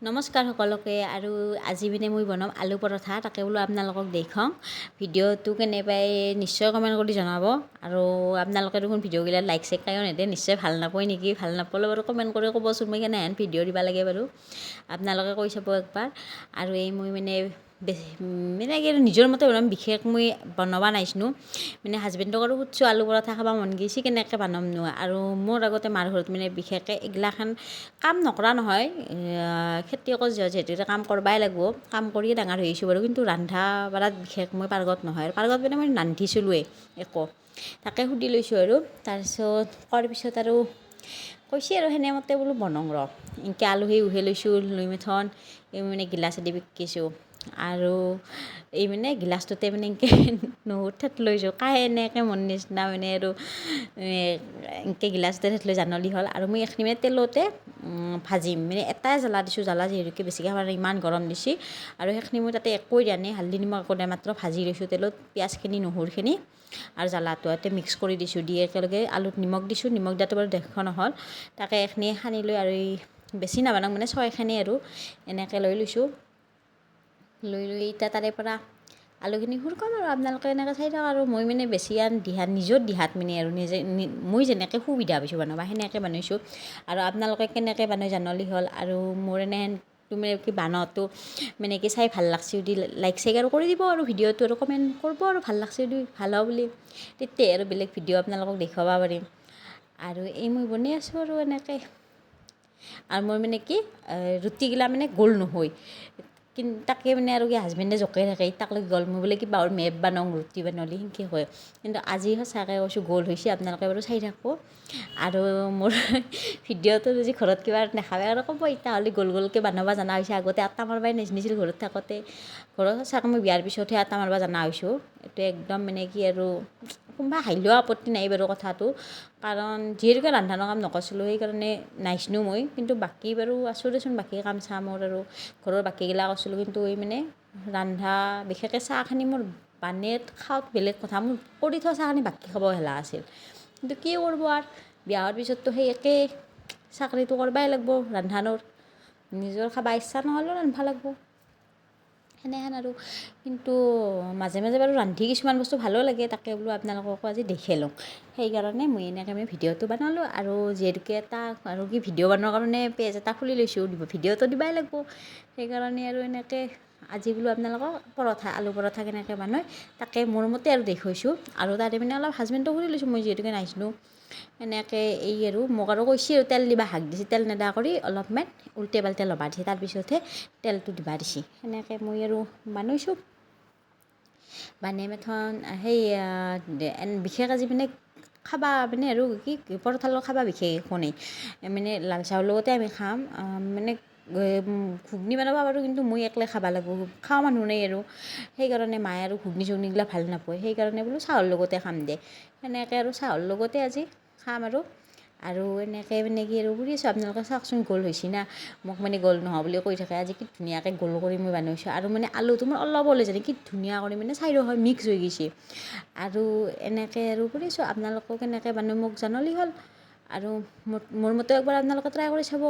নমস্কাৰ সকলোকে আৰু আজি মানে মই বনাম আলু পৰঠা তাকে বোলো আপোনালোকক দেখাওঁ ভিডিঅ'টো কেনে পাই নিশ্চয় কমেণ্ট কৰি জনাব আৰু আপোনালোকে দেখোন ভিডিঅ'গিলাক লাইক চেক কায়ো নেদে নিশ্চয় ভাল নাপায় নেকি ভাল নাপালে বাৰু কমেণ্ট কৰি ক'বচোন মই কেনেহেন ভিডিঅ' দিব লাগে বাৰু আপোনালোকে কৈ চাব একবাৰ আৰু এই মই মানে মানে কি নিজৰ মতে বনাম বিশেষ মই বনাব নাইছিলোঁ মানে হাজবেণ্ডক আৰু সুধিছোঁ আলু পৰঠা খাব মন গৈছে কেনেকৈ বনাম নো আৰু মোৰ আগতে মাৰ ঘৰত মানে বিশেষকৈ এইগিলাখান কাম নকৰা নহয় খেতিয়কৰ যিহেতু কাম কৰিবই লাগিব কাম কৰিয়ে ডাঙৰ হৈ আহিছোঁ বাৰু কিন্তু ৰন্ধা বঢ়াত বিশেষ মই পাৰ্গত নহয় পাৰ্গত মানে মই ৰান্ধিছিলোঁৱেই একো তাকে সুধি লৈছোঁ আৰু তাৰপিছত কৰাৰ পিছত আৰু কৈছে আৰু সেনেমতে বোলো বনাওঁ ৰ এনেকৈ আলহী উহে লৈছোঁ লৈ মেথন এই মানে গিলাচ দি বিকিছোঁ আৰু এই মানে গিলাচটোতে মানে এনেকৈ নহৰু ঠেত লৈছোঁ কাই এনেকৈ মোৰ নিচিনা মানে আৰু এনেকৈ গিলাচতে ঠেত লৈ জানলি হ'ল আৰু মই এইখিনি মানে তেলতে ভাজিম মানে এটাই জ্বলা দিছোঁ জ্বলা যিহেতুকে বেছিকৈ খাব ইমান গৰম দিছে আৰু সেইখিনি মই তাতে একোৱে দিয়া নাই হালধি নিমখ একো দিয়া মাত্ৰ ভাজি লৈছোঁ তেলত পিঁয়াজখিনি নহৰুখিনি আৰু জ্বালাটো ইয়াতে মিক্স কৰি দিছোঁ দি একেলগে আলুত নিমখ দিছোঁ নিমখ দিয়াটো বাৰু দেখা নহ'ল তাকে এইখিনি সানি লৈ আৰু এই বেছি নাবনাওঁ মানে ছয়খিনি আৰু এনেকৈ লৈ লৈছোঁ লৈ এতিয়া তাৰে পৰা আলুখিনি শুৰকাম আৰু আপোনালোকে এনেকৈ চাই থাকক আৰু মই মানে বেছি দিহাত নিজৰ দিহাত মানে আৰু নিজে মই যেনেকৈ সুবিধা পাইছোঁ বনাব সেনেকৈ বনাইছোঁ আৰু আপোনালোকে কেনেকৈ বনাই জানলি হ'ল আৰু মোৰ এনেহেন তুমি কি বানাওঁতো মানে কি চাই ভাল লাগছে যদি লাইক চাইক আৰু কৰি দিব আৰু ভিডিঅ'টো আৰু কমেণ্ট কৰিব আৰু ভাল লাগছে যদি ভাল হ'ব বুলি তেতিয়াই আৰু বেলেগ ভিডিঅ' আপোনালোকক দেখুৱাব পাৰিম আৰু এই মই বনাই আছোঁ আৰু এনেকৈ আৰু মই মানে কি ৰুটিগিলা মানে গোল নহয় কিন্তু তাকে মানে আৰু কি হাজবেণ্ডে জোকাই থাকে তাক লৈ গ'ল মই বোলে কিবা মেপ বনাওঁ ৰুটি বনালি সেনেকৈ কয় কিন্তু আজি সঁচাকৈ কৈছোঁ গোল হৈছে আপোনালোকে বাৰু চাই থাকিব আৰু মোৰ ভিডিঅ'টো যদি ঘৰত কিবা নাখাবে আৰু ক'ব তেতিয়াহ'লে গোল গোলকৈ বনাব জনা হৈছে আগতে আটা মাৰিবই নাজানিছিল ঘৰত থাকোঁতে ঘৰত সঁচাকৈ মই বিয়াৰ পিছতহে আটা মাৰিব জনা হৈছোঁ এইটো একদম মানে কি আৰু কোনোবা হাঁহিলেও আপত্তি নাই বাৰু কথাটো কাৰণ যিহেতুকে ৰন্ধাৰ কাম নকৰিছিলোঁ সেইকাৰণে নাজানো মই কিন্তু বাকী বাৰু আছোঁ দেচোন বাকী কাম চামৰ আৰু ঘৰৰ বাকীগিলা কৰিছিলোঁ কিন্তু এই মানে ৰন্ধা বিশেষকৈ চাহখিনি মোৰ বানেত খাওঁত বেলেগ কথা মোৰ কৰি থোৱা চাহখিনি বাকী খাব হেলা আছিল কিন্তু কি কৰিব আৰু বিয়া হোৱাৰ পিছততো সেই একেই চাকৰিটো কৰিবই লাগিব ৰন্ধানৰ নিজৰ খাব ইচ্ছা নহ'লেও ৰান্ধিব লাগিব সেনেহেন আৰু কিন্তু মাজে মাজে বাৰু ৰান্ধি কিছুমান বস্তু ভালো লাগে তাকে বোলো আপোনালোককো আজি দেখাই লওঁ সেইকাৰণে মই এনেকৈ আমি ভিডিঅ'টো বনালোঁ আৰু যিহেতুকে এটা আৰু কি ভিডিঅ' বনোৱাৰ কাৰণে পেজ এটা খুলি লৈছোঁ ভিডিঅ'টো দিবই লাগিব সেইকাৰণে আৰু এনেকৈ আজি বোলো আপোনালোকক পৰঠা আলু পৰঠা কেনেকৈ বনায় তাকে মোৰ মতে আৰু দেখুৱাইছোঁ আৰু তাতে মানে অলপ হাজবেণ্ডক সুধি লৈছোঁ মই যিহেতুকে নাজানো এনেকৈ এই আৰু মোক আৰু কৈছে আৰু তেল দিবা শাক দিছে তেল নেদা কৰি অলপমান উল্টে পাল্টে ল'বা দিছে তাৰপিছতহে তেলটো দিবা দিছে সেনেকৈ মই আৰু বনাইছোঁ বানে মেথন সেই বিশেষ আজি মানে খাবা মানে আৰু কি পৰঠাৰ লগত খাবা বিশেষ একো নাই মানে লাল চাহৰ লগতে আমি খাম মানে ঘুগনি বনাব পাৰোঁ কিন্তু মই একলাই খাব লাগিব খোৱা মানুহ নাই আৰু সেইকাৰণে মায়ে আৰু ঘুগনি চুগনিগিলা ভাল নাপায় সেইকাৰণে বোলো চাহৰ লগতে খাম দে সেনেকৈ আৰু চাহৰ লগতে আজি খাম আৰু এনেকৈ মানে কি আৰু কৰি আছোঁ আপোনালোকে চাওকচোন গোল হৈছে না মোক মানে গোল নোহোৱা বুলি কৈ থাকে আজি কি ধুনীয়াকৈ গোল কৰি মই বনাইছোঁ আৰু মানে আলুটো মোৰ অলপ ওলাই যায় কি ধুনীয়া কৰি মানে চাইডৰ হয় মিক্স হৈ গৈছে আৰু এনেকৈ আৰু কৰিছোঁ আপোনালোকেও কেনেকৈ বনায় মোক জনালি হ'ল আৰু মোৰ মতে একবাৰ আপোনালোকে ট্ৰাই কৰি চাব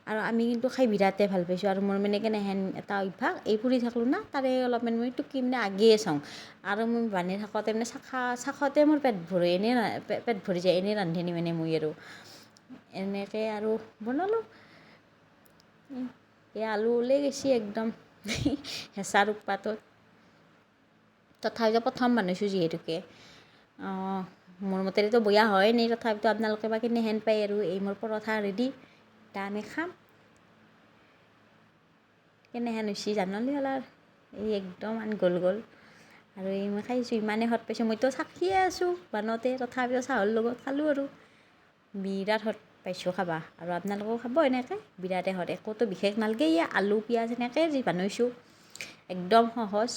আৰু আমি কিন্তু খাই বিৰাটেই ভাল পাইছোঁ আৰু মোৰ মানে কেনেহেন এটা অভ্যাস এই ফুৰি থাকলোঁ না তাৰে অলপমান মই টুকি মানে আগিয়ে চাওঁ আৰু মই বনাই থাকোঁতে মানে চাখতে মোৰ পেট ভৰি এনেই পেট ভৰি যায় এনেই ৰান্ধনি মানে মই আৰু এনেকৈ আৰু বনালোঁ এই আলু ওলাই গৈছে একদম হেঁচাৰ উৎপাতত তথাপিতো প্ৰথম বনাইছোঁ যিহেতুকে মোৰ মতেতো বেয়া হয় নাই তথাপিতো আপোনালোকে বা কেনেহেন পায় আৰু এই মোৰ পৰঠা ৰেডি এতিয়া আমি খাম কেনেহেন হৈছে জানলি হ'ল আৰু এই একদম গোল গোল আৰু এই মই খাইছোঁ ইমানেই সোৱাদ পাইছোঁ মইতো চাখিয়ে আছোঁ বনাওঁতে তথাপিও চাহৰ লগত খালোঁ আৰু বিৰাট সোৱাদ পাইছোঁ খাবা আৰু আপোনালোকেও খাব এনেকৈ বিৰাটেই সোৱাদ একোতো বিশেষ নালাগে আলু পিঁয়াজ এনেকৈ যি বনাইছোঁ একদম সহজ